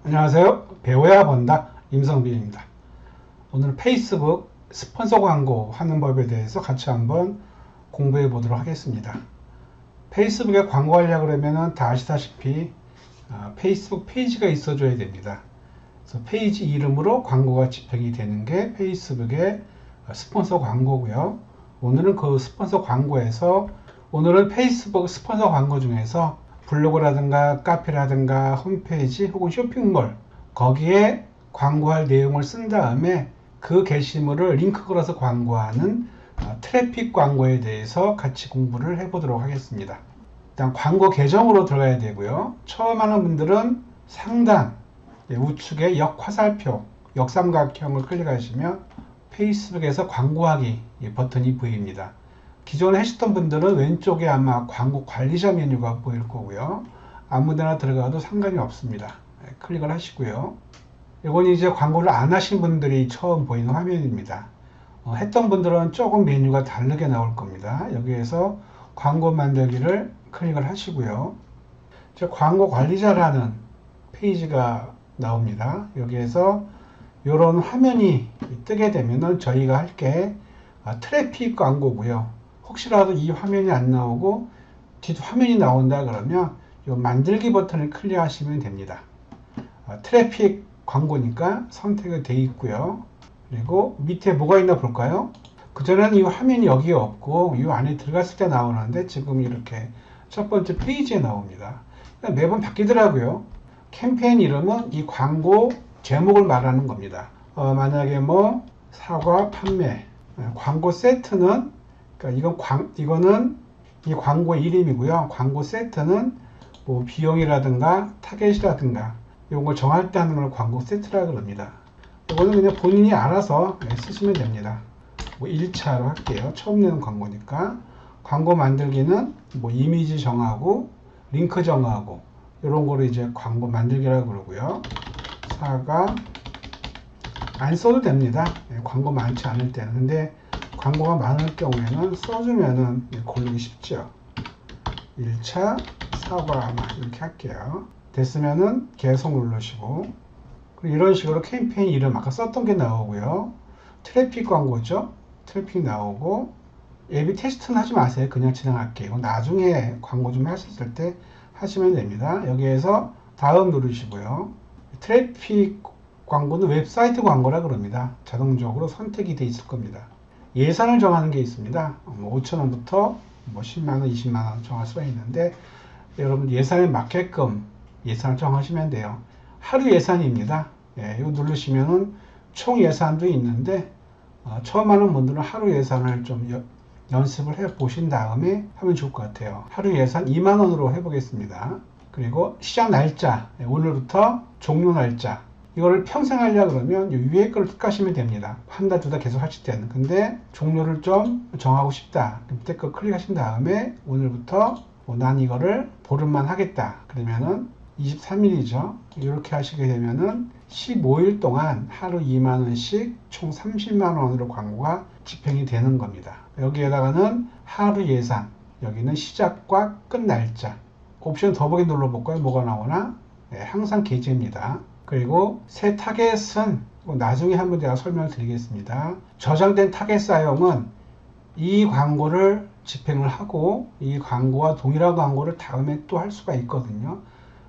안녕하세요. 배워야 본다 임성빈입니다. 오늘 페이스북 스폰서 광고 하는 법에 대해서 같이 한번 공부해 보도록 하겠습니다. 페이스북에 광고하려고 그러면 다 아시다시피 페이스북 페이지가 있어줘야 됩니다. 그래서 페이지 이름으로 광고가 집행이 되는 게 페이스북의 스폰서 광고고요. 오늘은 그 스폰서 광고에서 오늘은 페이스북 스폰서 광고 중에서 블로그라든가 카페라든가 홈페이지 혹은 쇼핑몰 거기에 광고할 내용을 쓴 다음에 그 게시물을 링크 걸어서 광고하는 트래픽 광고에 대해서 같이 공부를 해보도록 하겠습니다. 일단 광고 계정으로 들어가야 되고요. 처음 하는 분들은 상단 우측에 역화살표 역삼각형을 클릭하시면 페이스북에서 광고하기 버튼이 보입니다. 기존에 하셨던 분들은 왼쪽에 아마 광고 관리자 메뉴가 보일 거고요. 아무데나 들어가도 상관이 없습니다. 클릭을 하시고요. 이건 이제 광고를 안 하신 분들이 처음 보이는 화면입니다. 했던 분들은 조금 메뉴가 다르게 나올 겁니다. 여기에서 광고 만들기를 클릭을 하시고요. 광고 관리자라는 페이지가 나옵니다. 여기에서 이런 화면이 뜨게 되면은 저희가 할 게 트래픽 광고고요. 혹시라도 이 화면이 안 나오고 뒷 화면이 나온다 그러면 이 만들기 버튼을 클릭하시면 됩니다. 트래픽 광고니까 선택이 되어 있고요. 그리고 밑에 뭐가 있나 볼까요? 그전에는 이 화면이 여기에 없고 이 안에 들어갔을 때 나오는데 지금 이렇게 첫 번째 페이지에 나옵니다. 매번 바뀌더라고요. 캠페인 이름은 이 광고 제목을 말하는 겁니다. 만약에 뭐 사과 판매 광고 세트는 그러니까 이거는 이 광고의 이름이고요. 광고 세트는 뭐 비용이라든가 타겟이라든가 이런 걸 정할 때 하는 걸 광고 세트라 그럽니다. 이거는 그냥 본인이 알아서 쓰시면 됩니다. 뭐 1차로 할게요. 처음 내는 광고니까. 광고 만들기는 뭐 이미지 정하고 링크 정하고 이런 거를 이제 광고 만들기라고 그러고요. 사과 안 써도 됩니다. 광고 많지 않을 때는. 근데 광고가 많을 경우에는 써주면은 고르기 쉽죠. 1차 사과 이렇게 할게요. 됐으면은 계속 누르시고 이런 식으로 캠페인 이름 아까 썼던 게 나오고요. 트래픽 광고죠. 트래픽 나오고 A/B 테스트는 하지 마세요. 그냥 진행할게요. 나중에 광고 좀 하셨을 때 하시면 됩니다. 여기에서 다음 누르시고요. 트래픽 광고는 웹사이트 광고라 그럽니다. 자동적으로 선택이 돼 있을 겁니다. 예산을 정하는 게 있습니다. 5,000원부터 10만원, 20만원 정할 수가 있는데 여러분 예산에 맞게끔 예산을 정하시면 돼요. 하루 예산입니다. 이거 누르시면은 총 예산도 있는데 처음 하는 분들은 하루 예산을 좀 연습을 해 보신 다음에 하면 좋을 것 같아요. 하루 예산 2만원으로 해보겠습니다. 그리고 시작 날짜, 오늘부터 종료 날짜 이거를 평생 하려고 그러면 위에 거를 틱하시면 됩니다. 한 달, 두 달 계속 하실 때는. 근데 종료를 좀 정하고 싶다. 밑에 거 클릭하신 다음에 오늘부터 난 이거를 보름만 하겠다. 그러면은 23일이죠. 이렇게 하시게 되면은 15일 동안 하루 2만원씩 총 30만원으로 광고가 집행이 되는 겁니다. 여기에다가는 하루 예산, 여기는 시작과 끝 날짜. 옵션 더보기 눌러볼까요? 뭐가 나오나? 항상 게재입니다. 그리고 새 타겟은 나중에 한번 제가 설명을 드리겠습니다. 저장된 타겟 사용은 이 광고를 집행을 하고 이 광고와 동일한 광고를 다음에 또 할 수가 있거든요.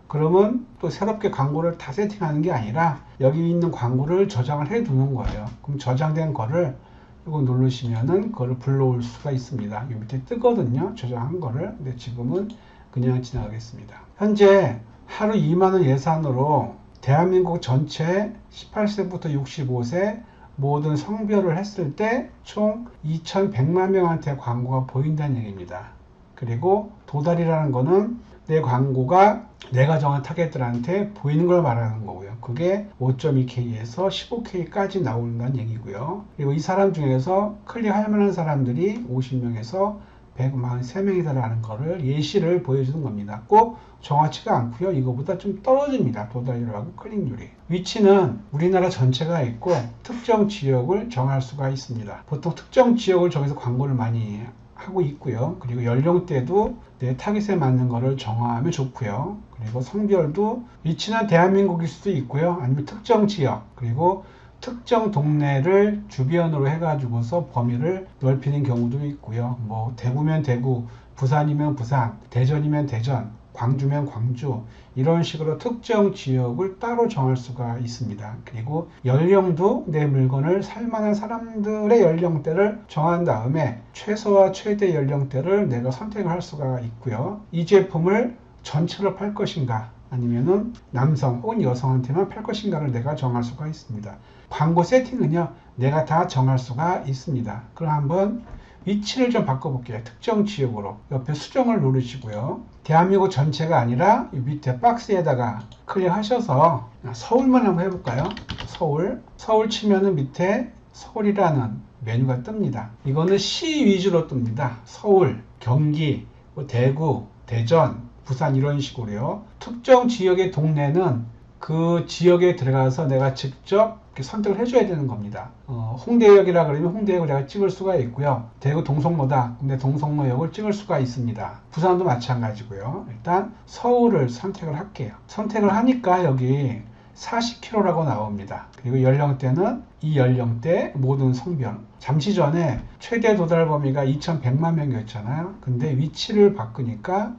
그러면 또 새롭게 광고를 다 세팅하는 게 아니라 여기 있는 광고를 저장을 해 두는 거예요. 그럼 저장된 거를 이거 누르시면은 그걸 불러올 수가 있습니다. 이 밑에 뜨거든요. 저장한 거를. 근데 지금은 그냥 지나가겠습니다. 현재 하루 2만원 예산으로 대한민국 전체 18세부터 65세 모든 성별을 했을 때 총 2,100만 명한테 광고가 보인다는 얘기입니다. 그리고 도달이라는 거는 내 광고가 내가 정한 타겟들한테 보이는 걸 말하는 거고요. 그게 5.2K에서 15K까지 나온다는 얘기고요. 그리고 이 사람 중에서 클릭할 만한 사람들이 50명에서 143명이다라는 거를 예시를 보여주는 겁니다. 꼭 정확치가 않고요. 이거보다 좀 떨어집니다. 도달률하고 클릭률이. 위치는 우리나라 전체가 있고 특정 지역을 정할 수가 있습니다. 보통 특정 지역을 정해서 광고를 많이 하고 있고요. 그리고 연령대도 내 타깃에 맞는 거를 정하면 좋고요. 그리고 성별도 위치는 대한민국일 수도 있고요. 아니면 특정 지역, 그리고 특정 동네를 주변으로 해가지고서 범위를 넓히는 경우도 있고요. 뭐 대구면 대구, 부산이면 부산, 대전이면 대전, 광주면 광주, 이런 식으로 특정 지역을 따로 정할 수가 있습니다. 그리고 연령도 내 물건을 살만한 사람들의 연령대를 정한 다음에 최소와 최대 연령대를 내가 선택을 할 수가 있고요. 이 제품을 전체로 팔 것인가, 아니면은 남성 혹은 여성한테만 팔 것인가를 내가 정할 수가 있습니다. 광고 세팅은요, 내가 다 정할 수가 있습니다. 그럼 한번 위치를 좀 바꿔볼게요. 특정 지역으로 옆에 수정을 누르시고요. 대한민국 전체가 아니라 이 밑에 박스에다가 클릭하셔서 서울만 한번 해볼까요? 서울 치면은 밑에 서울이라는 메뉴가 뜹니다. 이거는 시 위주로 뜹니다. 서울, 경기, 대구, 대전, 부산, 이런 식으로요. 특정 지역의 동네는 그 지역에 들어가서 내가 직접 선택을 해줘야 되는 겁니다. 홍대역이라 그러면 홍대역을 내가 찍을 수가 있고요. 대구 동성로다. 근데 동성로역을 찍을 수가 있습니다. 부산도 마찬가지고요. 일단 서울을 선택을 할게요. 선택을 하니까 여기 40km라고 나옵니다. 그리고 연령대는 이 연령대 모든 성별. 잠시 전에 최대 도달 범위가 2100만 명이었잖아요. 근데 위치를 바꾸니까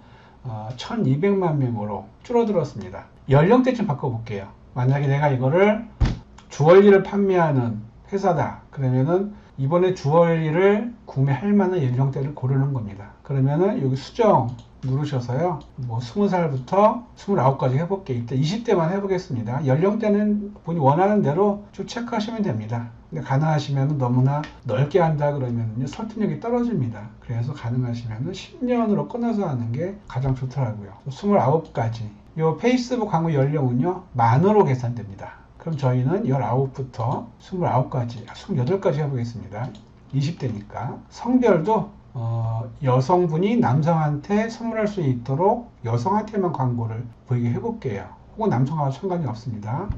1200만 명으로 줄어들었습니다. 연령대 좀 바꿔볼게요. 만약에 내가 이거를 주얼리를 판매하는 회사다. 그러면은 이번에 주얼리를 구매할 만한 연령대를 고르는 겁니다. 그러면은 여기 수정 누르셔서요. 뭐 20살부터 29까지 해볼게요. 이때 20대만 해보겠습니다. 연령대는 본인이 원하는 대로 쭉 체크하시면 됩니다. 근데 가능하시면 너무나 넓게 한다 그러면 설득력이 떨어집니다. 그래서 가능하시면 10년으로 끊어서 하는 게 가장 좋더라고요. 29까지. 이 페이스북 광고 연령은요, 만으로 계산됩니다. 그럼 저희는 19부터 29까지, 28까지 해보겠습니다. 20대니까. 성별도 여성분이 남성한테 선물할 수 있도록 여성한테만 광고를 보이게 해볼게요. 혹은 남성하고 상관이 없습니다.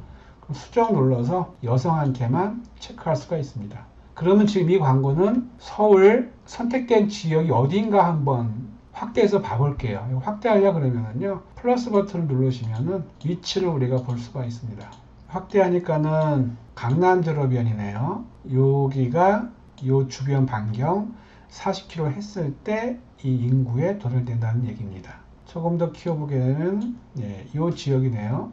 그럼 수정 눌러서 여성한테만 체크할 수가 있습니다. 그러면 지금 이 광고는 서울 선택된 지역이 어디인가 한번 확대해서 봐볼게요. 확대하려 그러면요, 플러스 버튼을 누르시면은 위치를 우리가 볼 수가 있습니다. 확대하니까는 강남대로변이네요. 여기가 요 주변 반경 40km 했을 때 이 인구에 도달된다는 얘기입니다. 조금 더 키워보게 되면 이 지역이네요.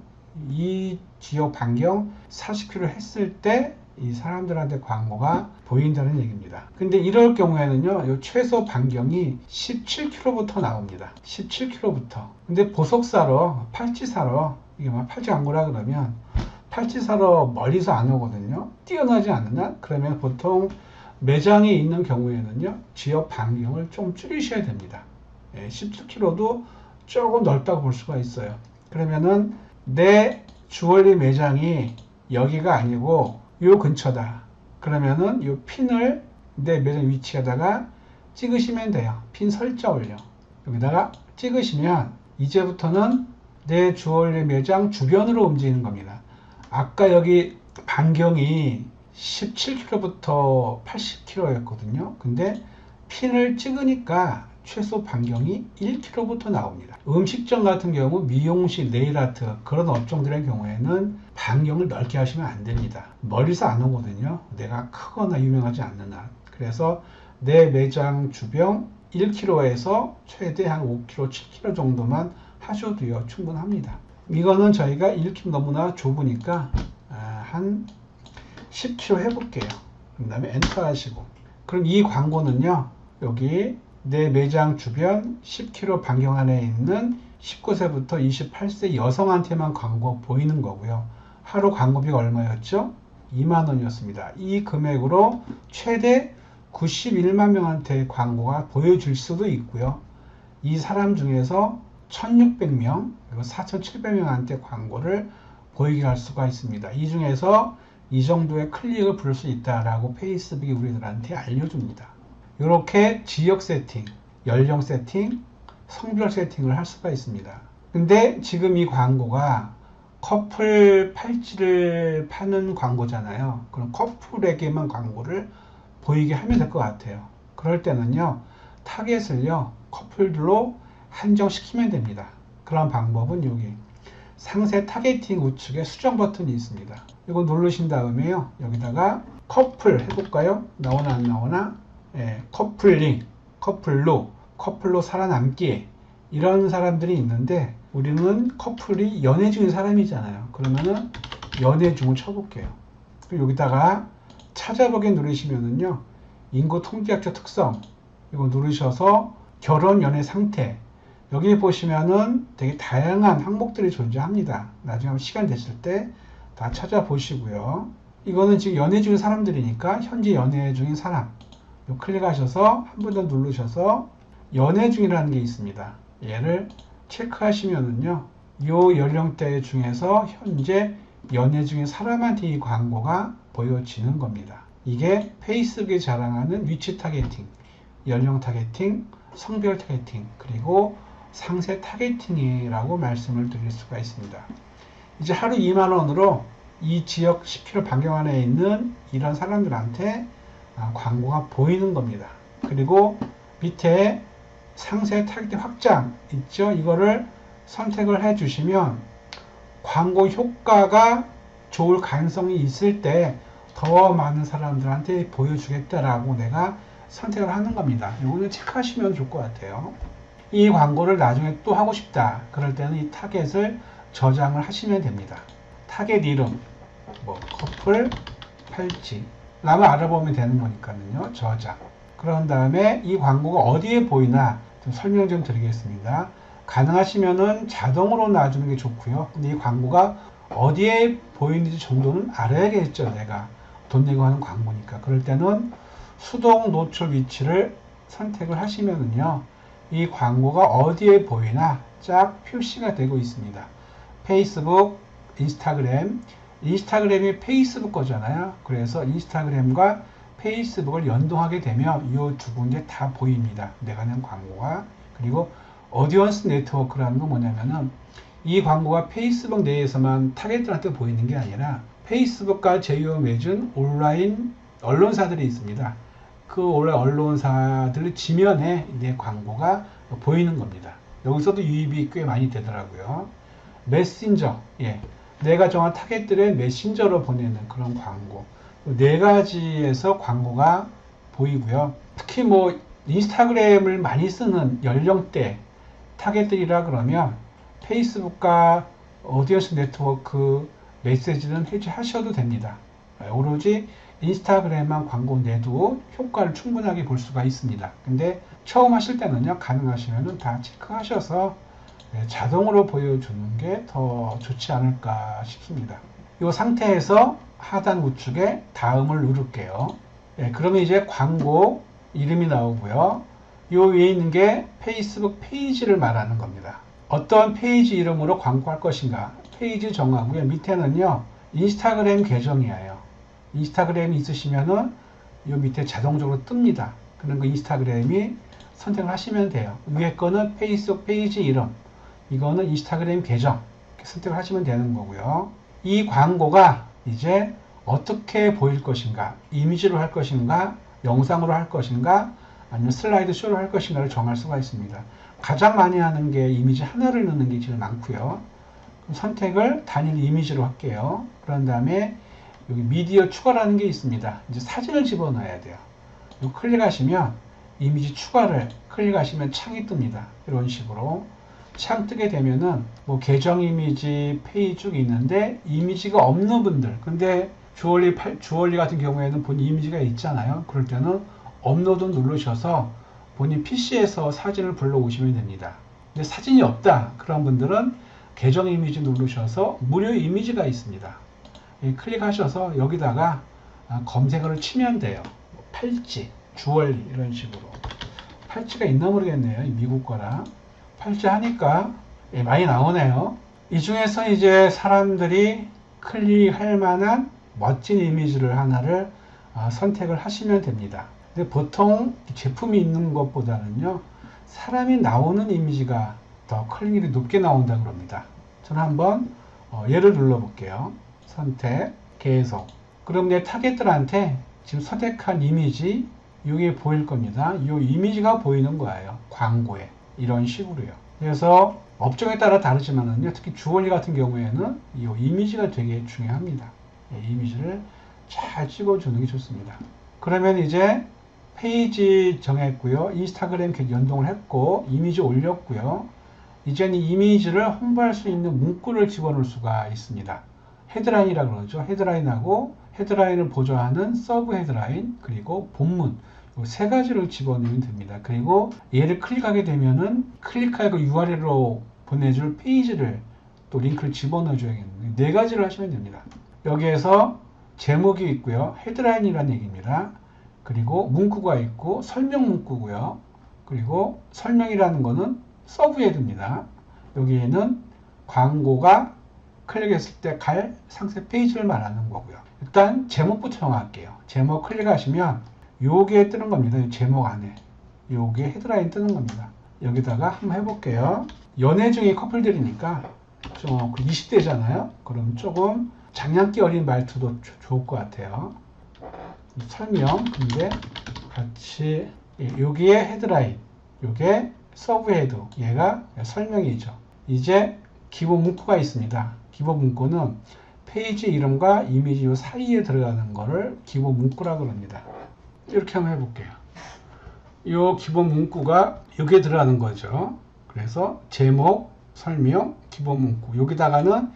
이 지역 반경 40km 했을 때 이 사람들한테 광고가 보인다는 얘기입니다. 근데 이럴 경우에는요, 요 최소 반경이 17km부터 나옵니다. 17km부터. 근데 보석 사러, 팔찌 사러, 이게 막 팔찌 광고라 그러면 팔찌 사러 멀리서 안 오거든요. 뛰어나지 않는 한. 그러면 보통 매장에 있는 경우에는요, 지역 반경을 좀 줄이셔야 됩니다. 17km도 조금 넓다고 볼 수가 있어요. 그러면은 내 주얼리 매장이 여기가 아니고 요 근처다. 그러면은 요 핀을 내 매장 위치에다가 찍으시면 돼요. 핀 설정을요. 여기다가 찍으시면 이제부터는 내 주얼리 매장 주변으로 움직이는 겁니다. 아까 여기 반경이 17km부터 80km였거든요. 근데 핀을 찍으니까 최소 반경이 1km부터 나옵니다. 음식점 같은 경우 미용실, 네일아트 그런 업종들의 경우에는 반경을 넓게 하시면 안 됩니다. 멀리서 안 오거든요. 내가 크거나 유명하지 않는 한. 그래서 내 매장 주변 1km에서 최대 한 5km, 7km 정도만 하셔도요, 충분합니다. 이거는 저희가 1km 너무나 좁으니까 한 10km 해볼게요. 그 다음에 엔터 하시고. 그럼 이 광고는요, 여기 내 매장 주변 10km 반경 안에 있는 19세부터 28세 여성한테만 광고 보이는 거고요. 하루 광고비가 얼마였죠? 2만원이었습니다. 이 금액으로 최대 91만 명한테 광고가 보여질 수도 있고요. 이 사람 중에서 1600명, 그리고 4700명한테 광고를 보이게 할 수가 있습니다. 이 중에서 이 정도의 클릭을 부를 수 있다라고 페이스북이 우리들한테 알려줍니다. 이렇게 지역 세팅, 연령 세팅, 성별 세팅을 할 수가 있습니다. 근데 지금 이 광고가 커플 팔찌를 파는 광고잖아요. 그럼 커플에게만 광고를 보이게 하면 될 것 같아요. 그럴 때는요, 타겟을요 커플들로 한정시키면 됩니다. 그런 방법은 여기 상세 타겟팅 우측에 수정 버튼이 있습니다. 이거 누르신 다음에요 여기다가 커플 해볼까요? 나오나 안 나오나? 예, 커플링, 커플로 살아남기 이런 사람들이 있는데 우리는 커플이 연애 중인 사람이잖아요. 그러면은 연애 중을 쳐볼게요. 그리고 여기다가 찾아보기 누르시면은요 인구 통계학적 특성 이거 누르셔서 결혼 연애 상태 여기 보시면은 되게 다양한 항목들이 존재합니다. 나중에 한번 시간 되실 때 다 찾아보시고요. 이거는 지금 연애 중인 사람들이니까 현재 연애 중인 사람 클릭하셔서 한 번 더 누르셔서 연애 중이라는 게 있습니다. 얘를 체크하시면은요 이 연령대 중에서 현재 연애 중인 사람한테 이 광고가 보여지는 겁니다. 이게 페이스북이 자랑하는 위치 타겟팅, 연령 타겟팅, 성별 타겟팅, 그리고 상세 타겟팅이라고 말씀을 드릴 수가 있습니다. 이제 하루 2만원으로 이 지역 10km 반경 안에 있는 이런 사람들한테 광고가 보이는 겁니다. 그리고 밑에 상세 타겟팅 확장 있죠? 이거를 선택을 해 주시면 광고 효과가 좋을 가능성이 있을 때 더 많은 사람들한테 보여주겠다라고 내가 선택을 하는 겁니다. 이거는 체크하시면 좋을 것 같아요. 이 광고를 나중에 또 하고 싶다. 그럴 때는 이 타겟을 저장을 하시면 됩니다. 타겟 이름, 뭐 커플, 팔찌 라고 알아보면 되는 거니까요. 저장. 그런 다음에 이 광고가 어디에 보이나 좀 설명 좀 드리겠습니다. 가능하시면은 자동으로 놔주는 게 좋고요. 근데 이 광고가 어디에 보이는지 정도는 알아야겠죠. 내가 돈 내고 하는 광고니까. 그럴 때는 수동 노출 위치를 선택을 하시면은요. 이 광고가 어디에 보이나 쫙 표시가 되고 있습니다. 페이스북, 인스타그램이 페이스북 거잖아요. 그래서 인스타그램과 페이스북을 연동하게 되면 이 두 군데 다 보입니다. 내가 낸 광고가. 그리고 오디언스 네트워크라는 건 뭐냐면은 이 광고가 페이스북 내에서만 타겟들한테 보이는 게 아니라 페이스북과 제휴 맺은 온라인 언론사들이 있습니다. 그 온라인 언론사들 지면에 내 광고가 보이는 겁니다. 여기서도 유입이 꽤 많이 되더라고요. 메신저, 내가 정한 타겟들의 메신저로 보내는 그런 광고. 네 가지에서 광고가 보이고요. 특히 뭐 인스타그램을 많이 쓰는 연령대 타겟들이라 그러면 페이스북과 오디언스 네트워크 메시지는 해제하셔도 됩니다. 오로지 인스타그램만 광고 내도 효과를 충분하게 볼 수가 있습니다. 근데 처음 하실 때는요, 가능하시면 다 체크하셔서 자동으로 보여주는 게 더 좋지 않을까 싶습니다. 이 상태에서 하단 우측에 다음을 누를게요. 그러면 이제 광고 이름이 나오고요. 이 위에 있는 게 페이스북 페이지를 말하는 겁니다. 어떤 페이지 이름으로 광고할 것인가 페이지 정하고요. 밑에는요 인스타그램 계정이에요. 인스타그램이 있으시면은 이 밑에 자동적으로 뜹니다. 그런 거 인스타그램이 선택을 하시면 돼요. 위에 거는 페이스북 페이지 이름, 이거는 인스타그램 계정 선택을 하시면 되는 거고요. 이 광고가 이제 어떻게 보일 것인가, 이미지로 할 것인가, 영상으로 할 것인가, 아니면 슬라이드 쇼로 할 것인가를 정할 수가 있습니다. 가장 많이 하는 게 이미지 하나를 넣는 게 제일 많고요. 그럼 선택을 단일 이미지로 할게요. 그런 다음에 여기 미디어 추가라는 게 있습니다. 이제 사진을 집어넣어야 돼요. 이거 클릭하시면 이미지 추가를 클릭하시면 창이 뜹니다. 이런 식으로 창 뜨게 되면은 뭐 계정 이미지 페이지 쭉 있는데 이미지가 없는 분들, 근데 주얼리 같은 경우에는 본인 이미지가 있잖아요. 그럴 때는 업로드 누르셔서 본인 PC에서 사진을 불러오시면 됩니다. 근데 사진이 없다 그런 분들은 계정 이미지 누르셔서 무료 이미지가 있습니다. 클릭하셔서 여기다가 검색어를 치면 돼요. 팔찌, 주얼리 이런 식으로. 팔찌가 있나 모르겠네요. 미국 거라. 팔찌 하니까 많이 나오네요. 이 중에서 이제 사람들이 클릭할 만한 멋진 이미지를 하나를 선택을 하시면 됩니다. 근데 보통 제품이 있는 것보다는요, 사람이 나오는 이미지가 더 클릭률이 높게 나온다 그럽니다. 저는 한번 얘를 눌러볼게요. 선택, 계속. 그럼 내 타겟들한테 지금 선택한 이미지 이게 보일 겁니다. 이 이미지가 보이는 거예요. 광고에. 이런 식으로요. 그래서 업종에 따라 다르지만은요, 특히 주얼리 같은 경우에는 이 이미지가 되게 중요합니다. 이미지를 잘 찍어주는 게 좋습니다. 그러면 이제 페이지 정했고요. 인스타그램 연동을 했고, 이미지 올렸고요. 이제는 이 이미지를 홍보할 수 있는 문구를 집어넣을 수가 있습니다. 헤드라인이라고 그러죠. 헤드라인하고 헤드라인을 보조하는 서브 헤드라인, 그리고 본문, 이 세 가지를 집어넣으면 됩니다. 그리고 얘를 클릭하게 되면은 클릭하고 URL로 보내줄 페이지를 또 링크를 집어넣어 줘야겠네요. 네 가지를 하시면 됩니다. 여기에서 제목이 있고요. 헤드라인이라는 얘기입니다. 그리고 문구가 있고 설명 문구고요. 그리고 설명이라는 거는 서브 헤드입니다. 여기에는 광고가 클릭했을 때 갈 상세 페이지를 말하는 거고요. 일단 제목부터 정할게요. 제목 클릭하시면 요게 뜨는 겁니다. 제목 안에 요게 헤드라인 뜨는 겁니다. 여기다가 한번 해볼게요. 연애 중에 커플들이니까 좀 20대잖아요. 그럼 조금 장난기 어린 말투도 좋을 것 같아요. 설명, 근데 같이 여기에 헤드라인, 요게 서브 헤드, 얘가 설명이죠. 이제 기본 문구가 있습니다. 기본 문구는 페이지 이름과 이미지 요 사이에 들어가는 거를 기본 문구라고 합니다. 이렇게 한번 해볼게요. 요 기본 문구가 여기에 들어가는 거죠. 그래서 제목, 설명, 기본 문구, 여기다가는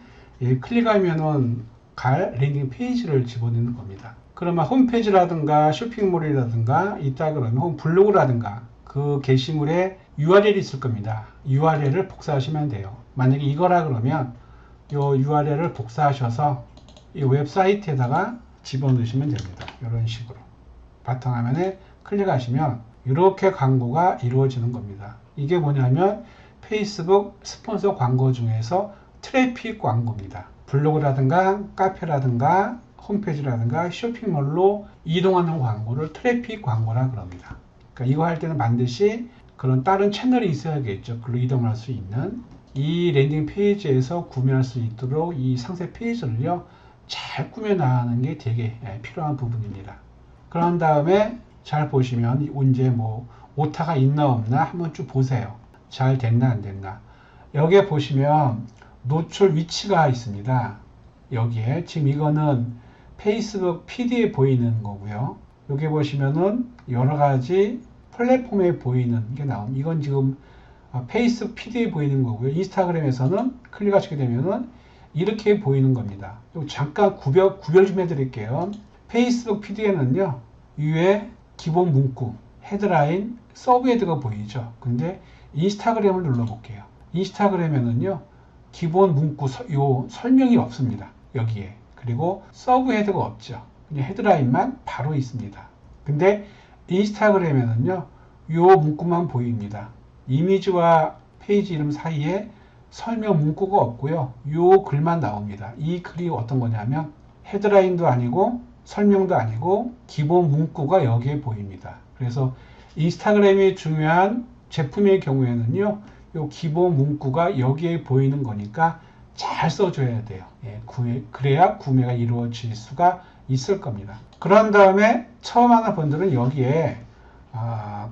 클릭하면은 갈 랜딩 페이지를 집어넣는 겁니다. 그러면 홈페이지라든가 쇼핑몰이라든가 있다 그러면 홈 블로그라든가 그 게시물에 URL이 있을 겁니다. URL을 복사하시면 돼요. 만약에 이거라 그러면 이 URL을 복사하셔서 이 웹사이트에다가 집어넣으시면 됩니다. 이런 식으로 바탕화면에 클릭하시면 이렇게 광고가 이루어지는 겁니다. 이게 뭐냐면 페이스북 스폰서 광고 중에서 트래픽 광고입니다. 블로그라든가 카페라든가 홈페이지라든가 쇼핑몰로 이동하는 광고를 트래픽 광고라 그럽니다. 그러니까 이거 할 때는 반드시 그런 다른 채널이 있어야겠죠. 글로 이동할 수 있는 이 랜딩 페이지에서 구매할 수 있도록 이 상세 페이지를요 잘 꾸며 나가는 게 되게 필요한 부분입니다. 그런 다음에 잘 보시면 언제 뭐 오타가 있나 없나 한번 쭉 보세요. 잘 됐나 안 됐나. 여기에 보시면 노출 위치가 있습니다. 여기에 지금 이거는 페이스북 PD에 보이는 거고요. 여기 보시면은 여러 가지 플랫폼에 보이는 게 나옵니다. 이건 지금 페이스북 PD에 보이는 거고요. 인스타그램에서는 클릭하시게 되면은 이렇게 보이는 겁니다. 잠깐 구별 좀 해드릴게요. 페이스북 PD에는요, 위에 기본 문구, 헤드라인, 서브 헤드가 보이죠. 근데 인스타그램을 눌러볼게요. 인스타그램에는요, 기본 문구, 요 설명이 없습니다. 여기에. 그리고 서브 헤드가 없죠. 그냥 헤드라인만 바로 있습니다. 근데 인스타그램에는요, 요 문구만 보입니다. 이미지와 페이지 이름 사이에 설명 문구가 없고요. 요 글만 나옵니다. 이 글이 어떤 거냐면 헤드라인도 아니고 설명도 아니고 기본 문구가 여기에 보입니다. 그래서 인스타그램이 중요한 제품의 경우에는요, 요 기본 문구가 여기에 보이는 거니까 잘 써줘야 돼요. 그래야 구매가 이루어질 수가 있을 겁니다. 그런 다음에 처음 하는 분들은 여기에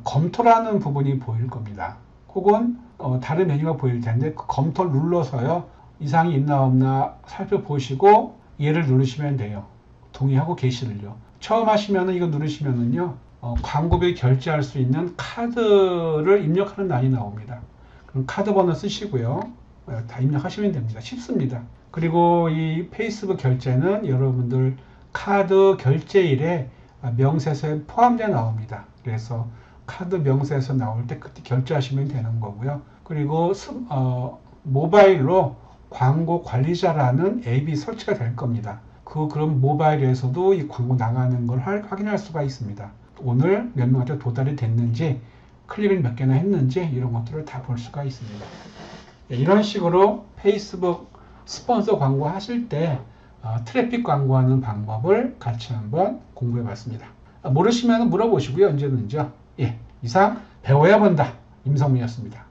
검토라는 부분이 보일 겁니다. 혹은 다른 메뉴가 보일 텐데 그 검토를 눌러서요, 이상이 있나 없나 살펴보시고 얘를 누르시면 돼요. 동의하고 게시를요. 처음 하시면은 이거 누르시면은요, 광고비 결제할 수 있는 카드를 입력하는 란이 나옵니다. 그럼 카드 번호 쓰시고요. 다 입력하시면 됩니다. 쉽습니다. 그리고 이 페이스북 결제는 여러분들 카드 결제일에 명세서에 포함되어 나옵니다. 그래서 카드 명세서 나올 때 그때 결제하시면 되는 거고요. 그리고 모바일로 광고 관리자라는 앱이 설치가 될 겁니다. 그럼 모바일에서도 이 광고 나가는 걸 확인할 수가 있습니다. 오늘 몇 명한테 도달이 됐는지, 클릭을 몇 개나 했는지 이런 것들을 다 볼 수가 있습니다. 이런 식으로 페이스북 스폰서 광고 하실 때 트래픽 광고하는 방법을 같이 한번 공부해 봤습니다. 모르시면 물어보시고요. 언제든지요. 이상 배워야 본다. 임성민이었습니다.